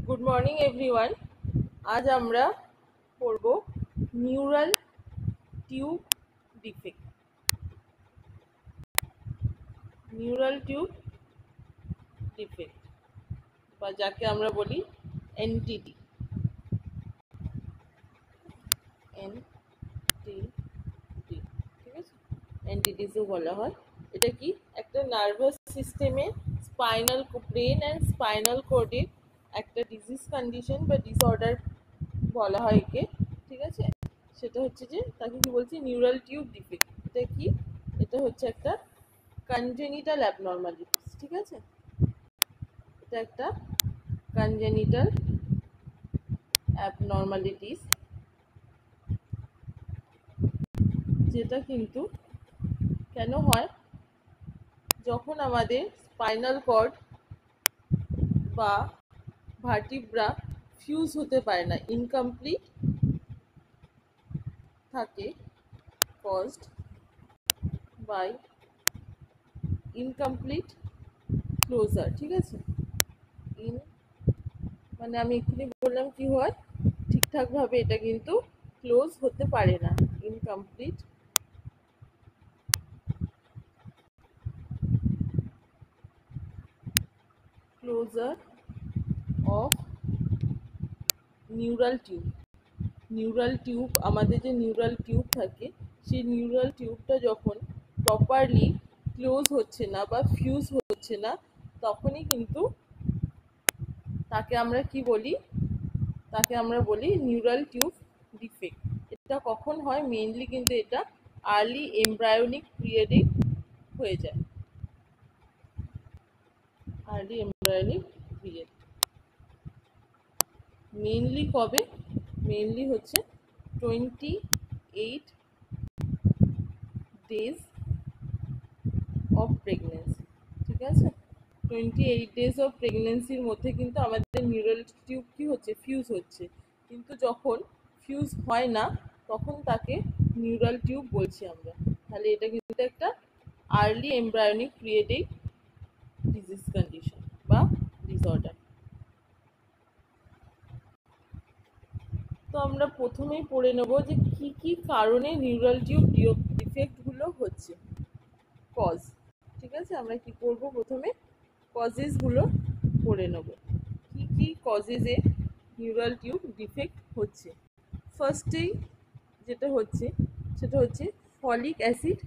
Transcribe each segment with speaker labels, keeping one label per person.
Speaker 1: Good morning everyone. আজ আমরা পড়ব neural tube defect. Neural tube defect বা যাকে আমরা বলি এনটিডি। ঠিক আছে, এনটিডিসও বলা হয়। এটা কি একটা নার্ভাস সিস্টেমে স্পাইনাল ব্রেন অ্যান্ড স্পাইনাল কোর্ডের একটা ডিজিজ কন্ডিশন বা ডিসঅর্ডার বলা হয় একে। ঠিক আছে, সেটা হচ্ছে যে তাকে কি বলছি, নিউরাল টিউব ডিফেক্ট। এটা কি, এটা হচ্ছে একটা কনজেনিটাল অ্যাবনর্মালিটিস। ঠিক আছে, এটা একটা কনজেনিটাল অ্যাবনর্মালিটিস, যেটা কিন্তু কেন হয়, যখন আমাদের স্পাইনাল কর্ড বা ভার্টিব্রা ফিউজ হতে পারে না, ইনকমপ্লিট থাকে, কজড বাই ইনকমপ্লিট ক্লোজার। ঠিক আছে, মানে আমি এক্ষুনি বললাম কি হয়, ঠিকঠাকভাবে এটা কিন্তু ক্লোজ হতে পারে না, incomplete closure of neural tube. Neural tube, আমাদের যে নিউরাল টিউব থাকে, সেই নিউরাল টিউবটা যখন প্রপারলি ক্লোজ হচ্ছে না বা ফিউজ হচ্ছে না, তখনই কিন্তু তাকে আমরা কি বলি, তাকে আমরা বলি নিউরাল টিউব ডিফেক্ট। এটা কখন হয়, মেইনলি কিন্তু এটা আর্লি এমব্রায়োনিক পিরিয়ডে হয়ে যায়। আর্লি এমব্রায়োনিক পিরিয়ড মেইনলি কবে, মেইনলি হচ্ছে 28 days অফ প্রেগনেন্সি। ঠিক আছে, 28 days অফ প্রেগনেন্সির মধ্যে কিন্তু আমাদের নিউরাল টিউব কি হচ্ছে, ফিউজ হচ্ছে। কিন্তু যখন ফিউজ হয় না, তখন তাকে নিউরাল টিউব বলছি আমরা। তাহলে এটা কিন্তু একটা আর্লি এমব্রায়োনিক পিরিয়ডে ডিজিজ কন্ডিশন বা ডিসঅর্ডার। তো আমরা প্রথমেই পড়ে নেব যে কি কি কারণে নিউরাল টিউব ডিফেক্টগুলো হচ্ছে, কজ। ঠিক আছে, আমরা কি করব, প্রথমে কজেসগুলো পড়ে নেব, কি কি কজেসে নিউরাল টিউব ডিফেক্ট হচ্ছে। ফার্স্টেই যেটা হচ্ছে, সেটা হচ্ছে ফলিক অ্যাসিড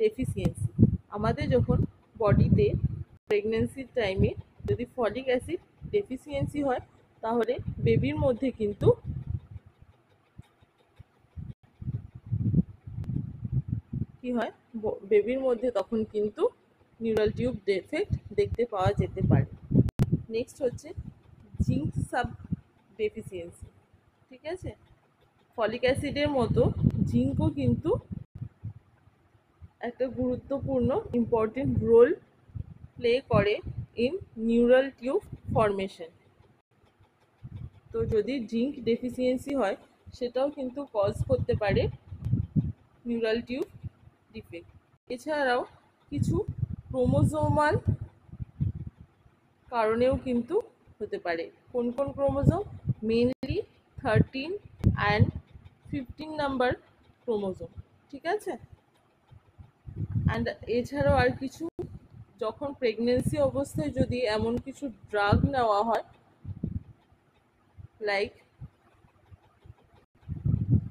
Speaker 1: ডেফিসিয়েন্সি। আমাদের যখন বডিতে প্রেগনেন্সির টাইমে যদি ফলিক অ্যাসিড ডেফিসিয়েন্সি হয়, তাহলে বেবির মধ্যে কিন্তু কি হয়, বেবির মধ্যে তখন কিন্তু নিউরাল টিউব ডিফেক্ট দেখতে পাওয়া যেতে পারে। নেক্সট হচ্ছে জিঙ্ক সাব ডেফিসিয়েন্সি। ঠিক আছে, ফলিক অ্যাসিডের মতো জিঙ্কও কিন্তু একটা গুরুত্বপূর্ণ ইম্পর্টেন্ট রোল প্লে করে ইন নিউরাল টিউব ফরমেশন। তো যদি জিঙ্ক ডেফিসিয়েন্সি হয়, সেটাও কিন্তু কজ করতে পারে নিউরাল টিউব ডিফেক্ট। এছাড়াও কিছু ক্রোমোজোমাল কারণেও কিন্তু হতে পারে। কোন কোন chromosome, mainly 13 and 15 number chromosome. ঠিক আছে, অ্যান্ড এছাড়াও আর কিছু, যখন প্রেগনেন্সি অবস্থায় যদি এমন কিছু ড্রাগ নেওয়া হয়, লাইক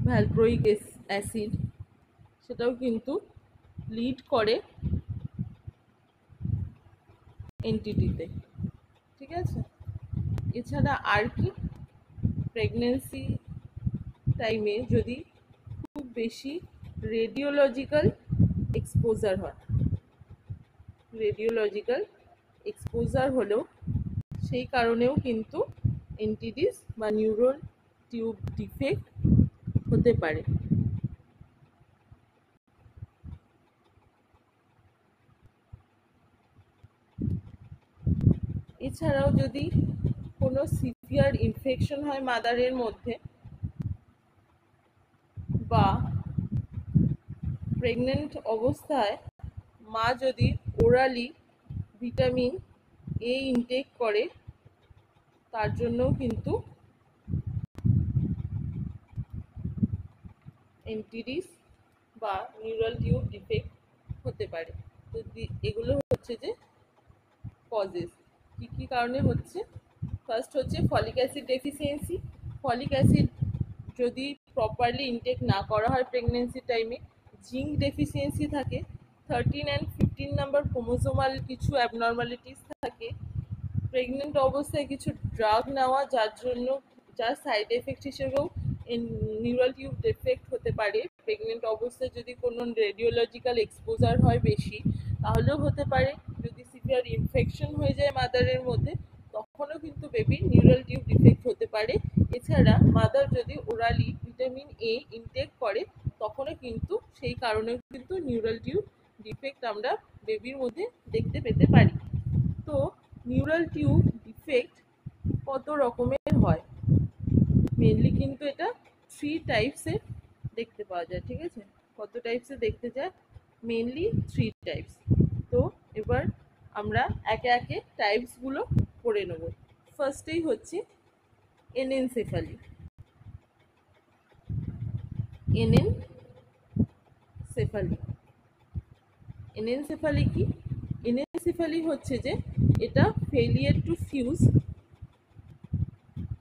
Speaker 1: ভ্যালপ্রোইক অ্যাসিড, সেটাও কিন্তু লিড করে এনটিডিতে। ঠিক আছে, এছাড়া আর কি, প্রেগনেন্সি টাইমে যদি খুব বেশি রেডিওলজিক্যাল এক্সপোজার হয়, রেডিওলজিক্যাল এক্সপোজার হলেও সেই কারণেও কিন্তু এনটিডিস বা নিউরাল টিউব ডিফেক্ট হতে পারে। এছাড়াও যদি কোনো সিভিয়ার ইনফেকশন হয় মাদারের মধ্যে, বা প্রেগনেন্ট অবস্থায় মা যদি ওরালি ভিটামিন এ ইনটেক করে, তার জন্যও কিন্তু এনটিডিস বা নিউরাল টিউব ডিফেক্ট হতে পারে। তো এগুলো হচ্ছে যে কজেস, কি কি কারণে হচ্ছে। ফার্স্ট হচ্ছে folic acid deficiency. Folic acid যদি প্রপারলি ইনটেক না করা হয় প্রেগনেন্সি টাইমে, জিঙ্ক ডেফিসিয়েন্সি থাকে, 13 অ্যান্ড 15 নাম্বার ক্রোমোসোমাল কিছু অ্যাবনর্মালিটিস থাকে, প্রেগনেন্ট অবস্থায় কিছু ড্রাগ নেওয়া যার সাইড এফেক্ট হিসেবেও নিউরাল টিউব ডিফেক্ট হতে পারে। প্রেগনেন্ট অবস্থায় যদি কোনো রেডিওলজিক্যাল এক্সপোজার হয় বেশি, তাহলেও হতে পারে। যদি সিভিয়ার ইনফেকশন হয়ে যায় মাদারের মধ্যে, তখনও কিন্তু বেবির নিউরাল টিউব ডিফেক্ট হতে পারে। এছাড়া মাদার যদি ওরালি ভিটামিন এ ইনটেক করে, তখনও কিন্তু সেই কারণেও কিন্তু নিউরাল টিউব ডিফেক্ট আমরা বেবির মধ্যে দেখতে পেতে পারি। তো নিউরাল টিউব ডিফেক্ট কত রকমের হয়, মেনলি কিন্তু এটা 3 টাইপসের দেখতে পাওয়া যায়। ঠিক আছে, কত টাইপসে দেখতে যায়, মেনলি 3 টাইপস। তো এবার আমরা একে একে টাইপসগুলো পড়ে নেব। ফার্স্টেই হচ্ছে এনেনসেফালি। এনেনসেফালি এনেনসেফালি কি? এনেনসেফালি হচ্ছে যে এটা ফেলিয়ার টু ফিউজ,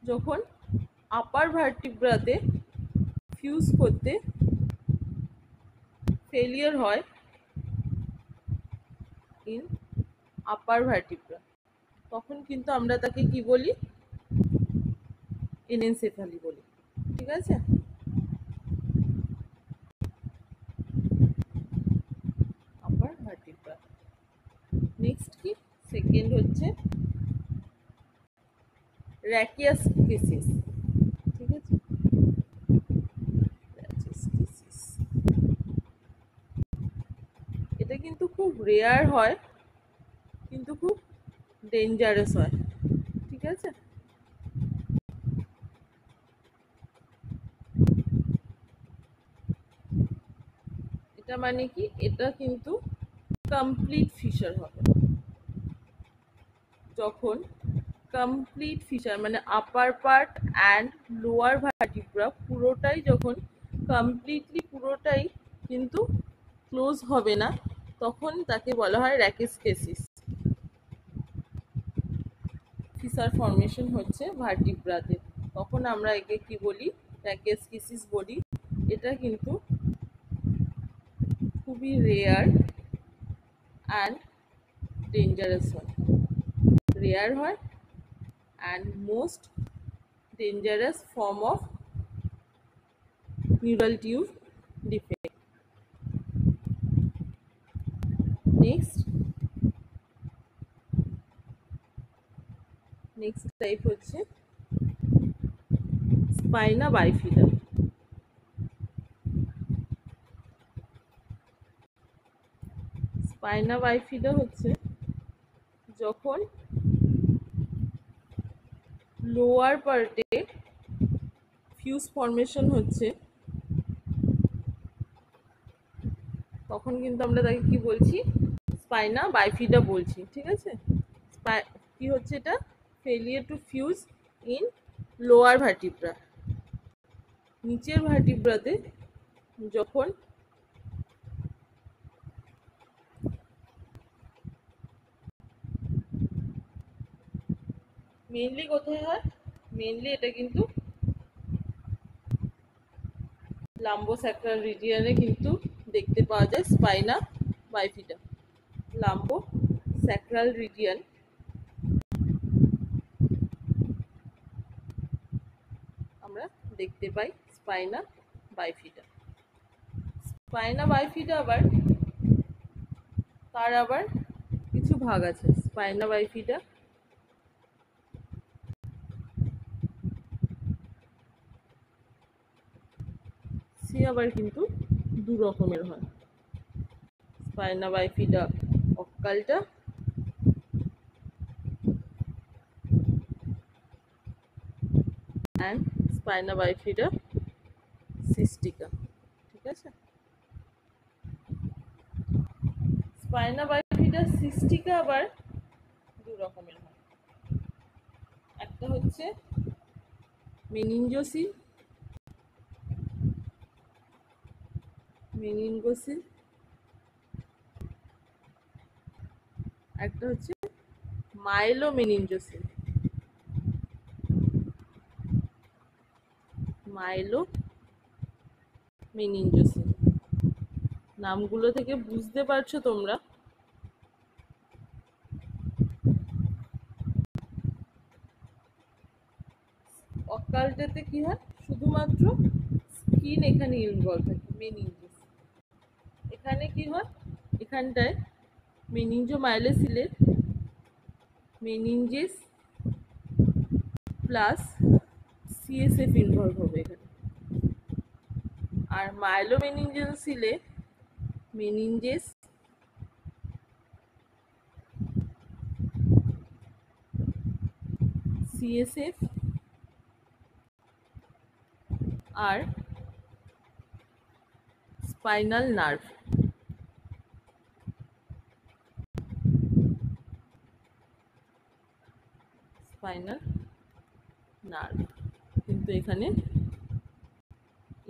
Speaker 1: যখন আপার ভার্টিব্রাতে ফিউজ করতে ফেলিয়ার হয় ইন আপার ভার্টিব্রা, তখন কিন্তু আমরা তাকে কি বলি, এনেনসেফালি বলি। ঠিক আছে, আপার ভার্টিব্রা। নেক্সট কি, সেকেন্ড হচ্ছে র্যাকিয়াসকেসিস। ঠিক আছে, র্যাকিয়াসকেসিস এটা কিন্তু খুব রেয়ার হয়, কিন্তু খুব ডেঞ্জারাস হয়। ঠিক আছে, এটা মানে কি, এটা কিন্তু কমপ্লিট ফিশার হবে। যখন কমপ্লিট ফিশার মানে আপার পার্ট অ্যান্ড লোয়ার ভার্টিব্রা পুরোটাই যখন কমপ্লিটলি পুরোটাই কিন্তু ক্লোজ হবে না, তখন তাকে বলা হয় র্যাকিয়াসকেসিস। ফিশার ফর্মেশন হচ্ছে ভার্টিব্রাতে, তখন আমরা একে কি বলি, র্যাকিয়াসকেসিস বলি। এটা কিন্তু খুবই রেয়ার অ্যান্ড ডেঞ্জারাস হয়, রেয়ার হয় and most dangerous form of neural tube defect. Next type হচ্ছে স্পাইনা বাইফিডা। স্পাইনা বাইফিডা হচ্ছে যখন লোয়ার পার্টে ফিউজ ফর্মেশন হচ্ছে, তখন কিন্তু আমরা তাকে কি বলছি, স্পাইনা বাইফিডা বলছি। ঠিক আছে, কি হচ্ছে এটা, failure two fuse in lower vertebra. নিচের ভার্টিব্রাতে যখন মেইনলি কোথায় হয়, মেইনলি এটা কিন্তু লাম্বোস্যাক্রাল রিজিয়নে কিন্তু দেখতে পাওয়া যায় স্পাইনা বাইফিডা। লাম্বোস্যাক্রাল রিজিয়ন আমরা দেখতে পাই স্পাইনা বাইফিডা। স্পাইনা বাইফিডা আবার তার আবার কিছু ভাগ আছে। স্পাইনা বাইফিডা সে আবার কিন্তু দু রকমের হয়, spina bifida occulta and spina bifida cystica. ঠিক আছে, স্পাইনা বাইফিডা সিস্টিকা আবার দু রকমের হয়, একটা হচ্ছে মেনিনজোসিল, মেনিনগোসিল, একটা হচ্ছে মাইলোমেনিনজোসিল, মাইলোমেনিনজোসিল। নামগুলো থেকে বুঝতে পারছো তোমরা? অকাল্টেতে কি হয়, শুধুমাত্র স্কিন এখানে ইনভলভ থাকে, মেনিনজেস। এখানে কি হয়, এখানটায় মেনিনজোমাইলোসিলের মেনিনজেস প্লাস সিএসএফ ইনভলভ হবে এখানে। আর মাইলোমেনিনজোসিলে মেনিনজেস সিএসএফ আর স্পাইনাল নার্ভ, স্পাইনাল নার্ভ কিন্তু এখানে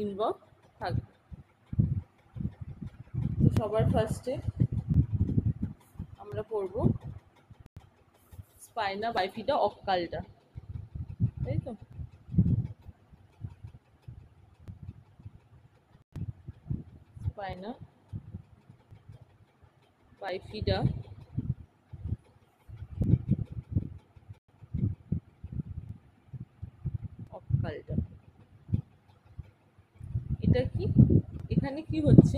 Speaker 1: ইনভলভ থাকবে। তো সবার ফার্স্টে আমরা পড়ব স্পাইনা বাইফিডা অক্কালটা, তাই তো? স্পাইনা বাইফিডা অক্কালটা, এটা কি? এখানে কি হচ্ছে,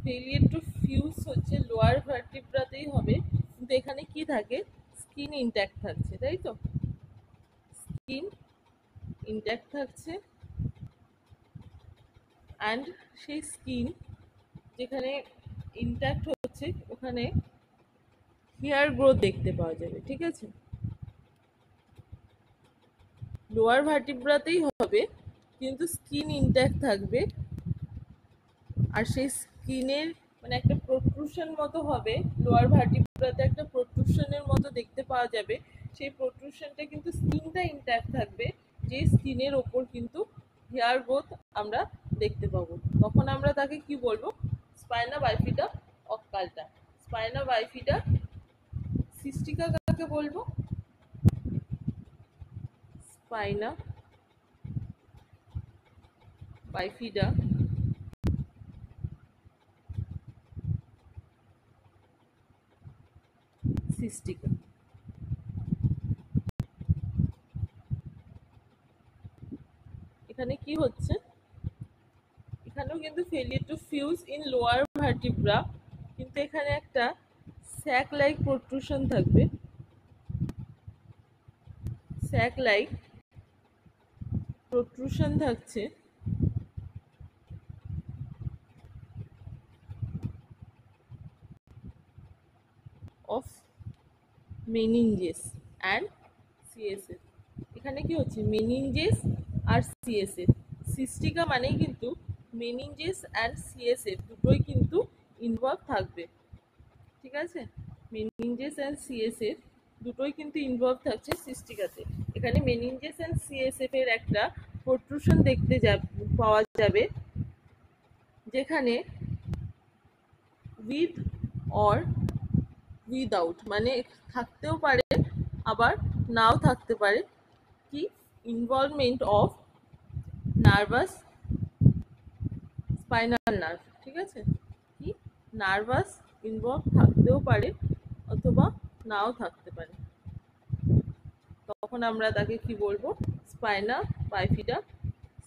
Speaker 1: ফেলিয়ার টু ফিউজ হচ্ছে লোয়ার ভার্টিব্রাতেই হবে, কিন্তু এখানে কি থাকে, স্কিন ইনট্যাক্ট থাকছে, তাই তো? স্কিন ইনট্যাক্ট থাকছে, অ্যান্ড সেই স্কিন যেখানে ইনট্যাক্ট হচ্ছে ওখানে হেয়ার গ্রোথ দেখতে পাওয়া যাবে, ঠিক আছে? লোয়ার ভার্টিব্রাতেই হবে কিন্তু স্কিন ইনট্যাক্ট থাকবে, আর সেই স্কিনের মানে একটা প্রোট্রুশন মতো হবে, লোয়ার ভার্টিব্রাতে একটা প্রোট্রুশনের মতো দেখতে পাওয়া যাবে। সেই প্রোট্রুশনটা কিন্তু স্কিনটা ইনট্যাক্ট থাকবে, যে স্কিনের ওপর কিন্তু হেয়ার গ্রোথ আমরা দেখতে পাবো। তখন আমরা তাকে কি বলবো, স্পাইনা বাইফিডা অক্কালটা। স্পাইনা বাইফিডা সিস্টিকা কাকে বলবো, স্পাইনা বাইফিডা সিস্টিকা। এখানে কি হচ্ছে, এখানেও কিন্তু failure two fuse in lower vertebra, কিন্তু এখানে একটা স্যাক লাইক প্রোট্রুশন থাকবে, স্যাক লাইক প্রোট্রুশন থাকছে অফ মেনিনজেস অ্যান্ড সিএসএফ। এখানে কি হচ্ছে, মেনিনজেস আর সিএসএফ। সিস্টিকা মানেই কিন্তু মেনিনজেস অ্যান্ড সিএসএফ দুটোই কিন্তু ইনভলভ থাকবে, ঠিক আছে? মেনিনজেস অ্যান্ড সিএসএফ দুটোই কিন্তু ইনভলভ থাকছে সিস্টিকাতে। এখানে মেনিনজেস অ্যান্ড সিএসএফ এর একটা প্রোট্রুশন দেখতে পাওয়া যাবে, যেখানে উইথ অর উইদাউট মানে থাকতেও পারে আবার নাও থাকতে পারে, কি involvement of nervous spinal nerve, ঠিক আছে? কি নার্ভাস ইনভলভ থাকতেও পারে অথবা নাও থাকতে পারে, তখন আমরা তাকে কি বলবো, স্পাইনা বাইফিডা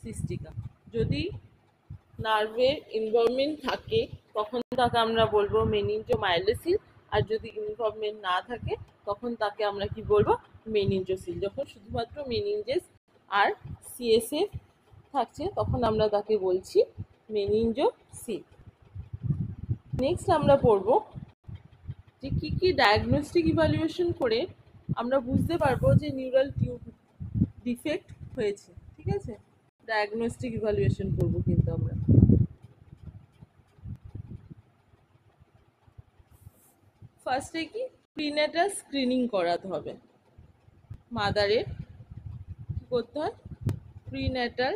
Speaker 1: সিস্টিকা। যদি নার্ভের ইনভলভমেন্ট থাকে তখন তাকে আমরা বলবো মেনিনজোমাইলোসিল, আর যদি ইনভলভমেন্ট না থাকে তখন তাকে আমরা কি বলবো, মেনিনজোসিল। যখন শুধুমাত্র মেনিনজেস আর সিএসএফ থাকছে তখন আমরা তাকে বলছি মেনিনজোসিল। নেক্সট আমরা পড়বো যে কি কি ডায়াগনস্টিক ইভ্যালুয়েশন করে আমরা বুঝতে পারবো যে নিউরাল টিউব ডিফেক্ট হয়েছে, ঠিক আছে? ডায়াগনস্টিক ইভ্যালুয়েশন করবো কিন্তু আমরা। ফার্স্টে কি প্রিনেটাল স্ক্রিনিং করাতে হবে মাদারের, করতে হয়, প্রিন্যাটাল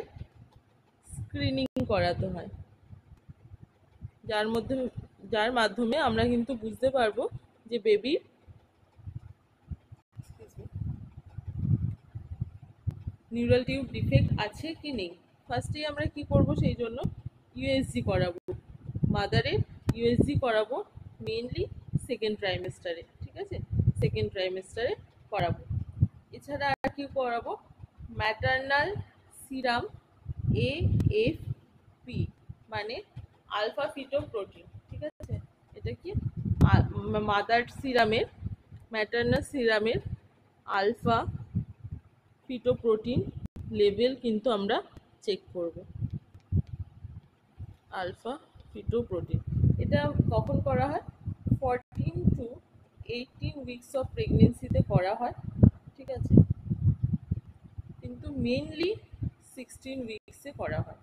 Speaker 1: স্ক্রিনিং করাতে হয়, যার মাধ্যমে আমরা কিন্তু বুঝতে পারবো যে বেবি নিউরাল টিউব ডিফেক্ট আছে কি নেই। ফার্স্টেই আমরা কি করব, সেই জন্য ইউএসজি করাবো, মাদারের ইউএসজি করাবো মেইনলি সেকেন্ড ট্রাইমেস্টারে, ঠিক আছে, সেকেন্ড ট্রাইমেস্টারে করাবো। এছাড়া আর কি করাবো, ম্যাটার্নাল সিরাম AFP মানে আলফা ফিটোপ্রোটিন, ঠিক আছে, এটা কি mother সিরামের, maternal সিরামের alpha fetoprotein level কিন্তু আমরা চেক করব। আলফা ফিটোপ্রোটিন এটা কখন করা হয়, 14 to 18 উইকস অফ প্রেগনেন্সিতে করা হয়, ঠিক আছে, কিন্তু মেইনলি 16 উইকসে করা হয়,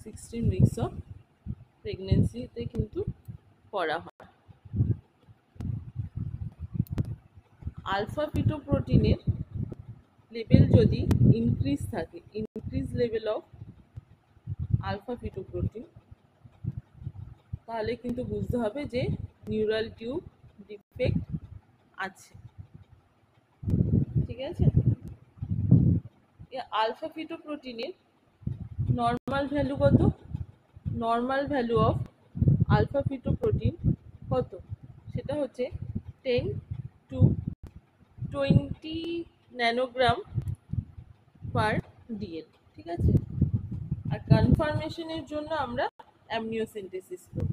Speaker 1: 16 উইকস অফ প্রেগনেন্সিতে কিন্তু করা হয়। আলফা ফিটোপ্রোটিনের লেভেল যদি ইনক্রিজ থাকে, increase level of alpha fetoprotein, তাহলে কিন্তু বুঝতে হবে যে নিউরাল টিউব ডিফেক্ট আছে, ঠিক আছে। আলফা ফিটোপ্রোটিনের নর্মাল ভ্যালু কত, normal value of alpha fetoprotein কত, সেটা হচ্ছে 10 to 20 ন্যানোগ্রাম পার ডিএল, ঠিক আছে। আর কনফার্মেশনের জন্য আমরা অ্যামনিওসেন্টেসিস করব,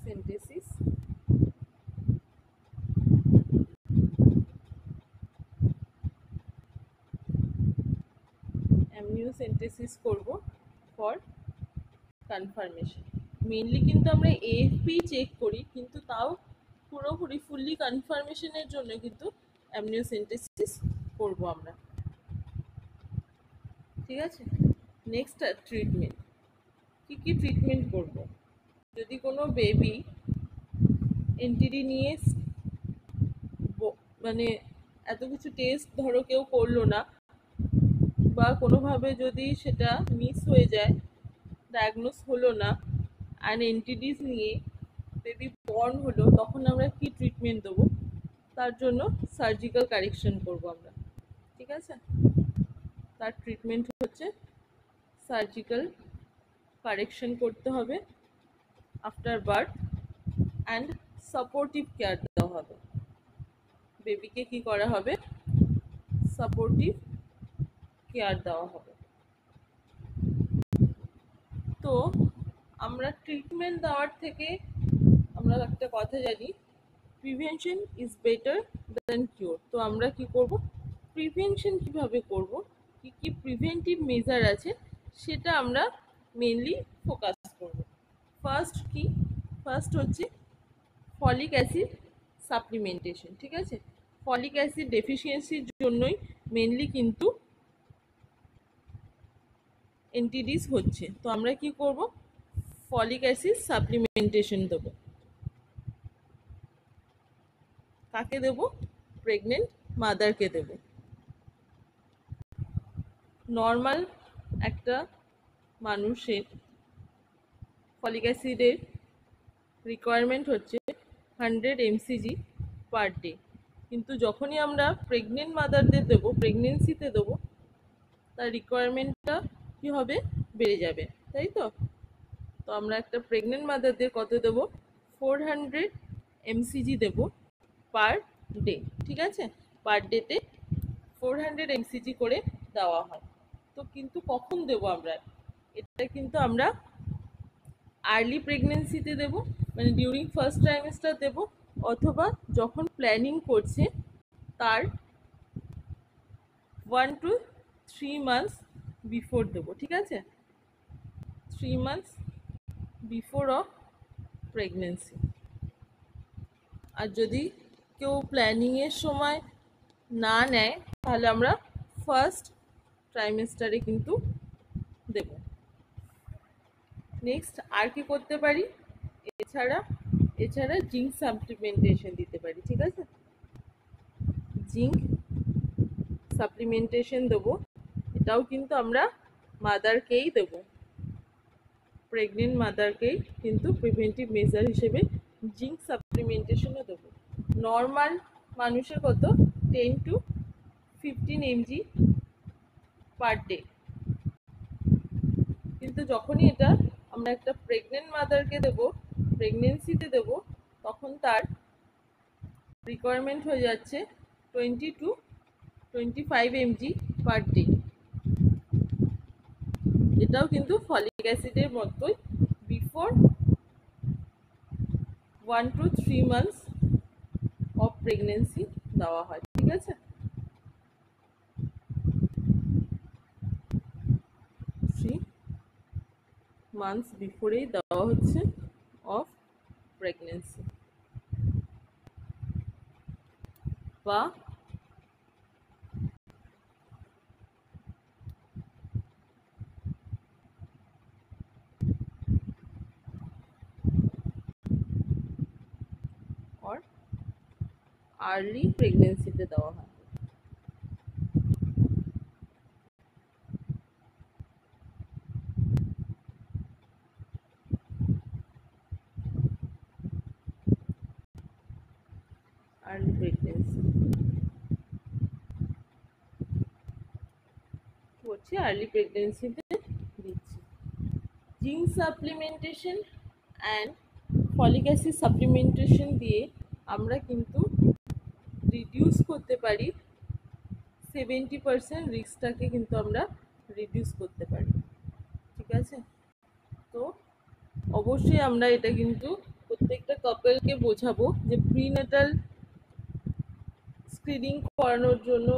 Speaker 1: সিনথেসিস অ্যামনিওসেন্টেসিস করব ফর কনফার্মেশন। মেনলি কিন্তু আমরা এএফপি চেক করি, কিন্তু তাও পুরোপুরি ফুললি কনফার্মেশনের জন্য কিন্তু অ্যামনিওসেন্টেসিস করব আমরা, ঠিক আছে। নেক্সট ট্রিটমেন্ট, কি কি ট্রিটমেন্ট করব, যদি কোনো বেবি এনটিডি নিয়ে মানে এত কিছু টেস্ট ধরো কেউ করলো না, বা কোনোভাবে যদি সেটা মিস হয়ে যায়, ডায়াগনোস হলো না, অ্যান্ড এনটিডিস নিয়ে বেবি বর্ন হলো, তখন আমরা কি ট্রিটমেন্ট দেবো, তার জন্য সার্জিক্যাল কারেকশন করব আমরা, ঠিক আছে। তার ট্রিটমেন্ট হচ্ছে সার্জিক্যাল কারেকশন করতে হবে after birth, and supportive care দেওয়া হবে, বেবিকে কি করা হবে, সাপোর্টিভ কেয়ার দেওয়া হবে। তো আমরা ট্রিটমেন্ট দেওয়ার থেকে আমরা একটা কথা জানি, prevention is better than cure. তো আমরা কি করব, প্রিভেনশন কিভাবে করব, কি কি প্রিভেন্টিভ মেজার আছে সেটা আমরা মেনলি ফোকাস করব। ফার্স্ট কি, ফার্স্ট হচ্ছে ফলিক অ্যাসিড সাপ্লিমেন্টেশন, ঠিক আছে। ফলিক অ্যাসিড ডেফিসিয়েন্সির জন্যই মেনলি কিন্তু এনটিডিস হচ্ছে। তো আমরা কি করব, ফলিক অ্যাসিড সাপ্লিমেন্টেশন দেবো। কাকে দেব, প্রেগনেন্ট মাদারকে দেব। নর্মাল একটা মানুষের ফলিক অ্যাসিডের রিকোয়ারমেন্ট হচ্ছে 100 mcg পার ডে, কিন্তু যখনই আমরা প্রেগনেন্ট মাদারদের দেবো, প্রেগনেন্সিতে দেবো, তার রিকোয়ারমেন্টটা কী হবে, বেড়ে যাবে, তাই তো। তো আমরা একটা প্রেগনেন্ট মাদারদের কত দেবো, 400 mcg দেবো পার ডে, ঠিক আছে। পার ডেতে 400 mcg করে দেওয়া হয়। তো কিন্তু কখন দেবো আমরা, এটা কিন্তু আমরা আর্লি প্রেগনেন্সিতে দেবো, মানে ডিউরিং ফার্স্ট ট্রাইমেস্টার দেবো, অথবা যখন প্ল্যানিং করছে তার 1 to 3 months বিফোর দেবো, ঠিক আছে, 3 months বিফোর অফ প্রেগনেন্সি। আর যদি কেউ প্ল্যানিংয়ের সময় না নেয়, তাহলে আমরা ফার্স্ট ট্রাইমেস্টারে কিন্তু দেব। নেক্সট আর কি করতে পারি, এছাড়া জিঙ্ক সাপ্লিমেন্টেশন দিতে পারি, ঠিক আছে। জিঙ্ক সাপ্লিমেন্টেশন দেবো, এটাও কিন্তু আমরা মাদারকেই দেবো, প্রেগনেন্ট মাদারকেই কিন্তু প্রিভেন্টিভ মেজার হিসেবে জিঙ্ক সাপ্লিমেন্টেশনও দেবো। নর্মাল মানুষের কত 10 to 15 mg পার ডে, কিন্তু যখনই এটা আমরা একটা প্রেগনেন্ট মাদারকে দেবো, প্রেগনেন্সিতে দেবো, তখন তার রিকোয়ারমেন্ট হয়ে যাচ্ছে 20 to 25 mg পার ডে। এটাও কিন্তু ফলিক অ্যাসিডের মতোই before 1 to 3 months of pregnancy দেওয়া হয়, ঠিক আছে। 3 months বিফোরেই দেওয়া হচ্ছে অফ প্রেগনেন্সি, বা অর আর্লি প্রেগনেন্সিতে দেওয়া হয়। আর্লি প্রেগনেন্সি করছি, আর্লি প্রেগনেন্সিতে দিচ্ছি। Zinc supplementation and folic acid supplementation দিয়ে আমরা কিন্তু রিডিউস করতে পারি 70% রিস্কটাকে, কিন্তু আমরা রিডিউস করতে পারি, ঠিক আছে। তো অবশ্যই আমরা এটা কিন্তু প্রত্যেকটা কাপলকে বোঝাবো যে প্রিনেটাল স্ক্রিনিং করানোর জন্য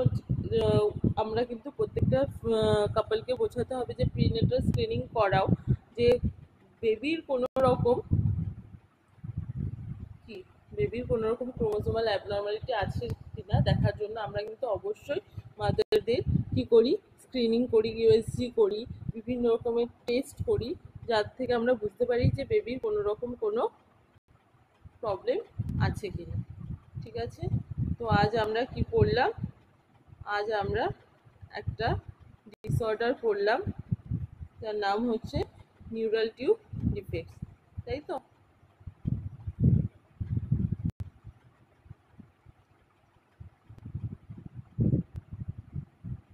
Speaker 1: আমরা কিন্তু প্রত্যেকটা কাপলকে বোঝাতে হবে যে প্রিনেটাল স্ক্রিনিং করাও, যে বেবির কোনো রকম ক্রোমোসোমাল অ্যাবনর্মালিটি আছে কিনা দেখার জন্য আমরা কিন্তু অবশ্যই মাদারদের কি করি, স্ক্রিনিং করি, ইউএসজি করি, বিভিন্ন রকমের টেস্ট করি, যার থেকে আমরা বুঝতে পারি যে বেবির কোনো রকম কোনো প্রবলেম আছে কিনা, ঠিক আছে। তো আজ আমরা কি পড়লাম, আজ আমরা একটা ডিসঅর্ডার পড়লাম যার নাম হচ্ছে নিউরাল টিউব ডিফেক্টস, তাই তো।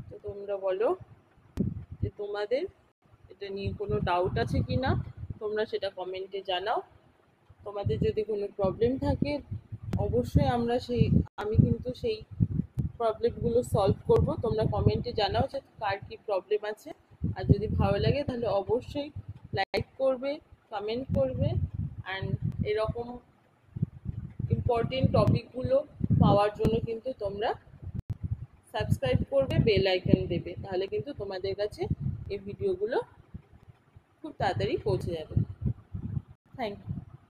Speaker 1: তো তোমরা বলো যে তোমাদের এটা নিয়ে কোনো ডাউট আছে কি না, তোমরা সেটা কমেন্টে জানাও। তোমাদের যদি কোনো প্রবলেম থাকে অবশ্যই আমি কিন্তু সেই প্রবলেমগুলো সলভ করব। তোমরা কমেন্টে জানাও যে কার কী প্রবলেম আছে, আর যদি ভালো লাগে তাহলে অবশ্যই লাইক করবে, কমেন্ট করবে, অ্যান্ড এরকম ইম্পর্টেন্ট টপিকগুলো পাওয়ার জন্য কিন্তু তোমরা সাবস্ক্রাইব করবে, বেল আইকন দেবে, তাহলে কিন্তু তোমাদের কাছে এই ভিডিওগুলো খুব তাড়াতাড়ি পৌঁছে যাবে। Thank you.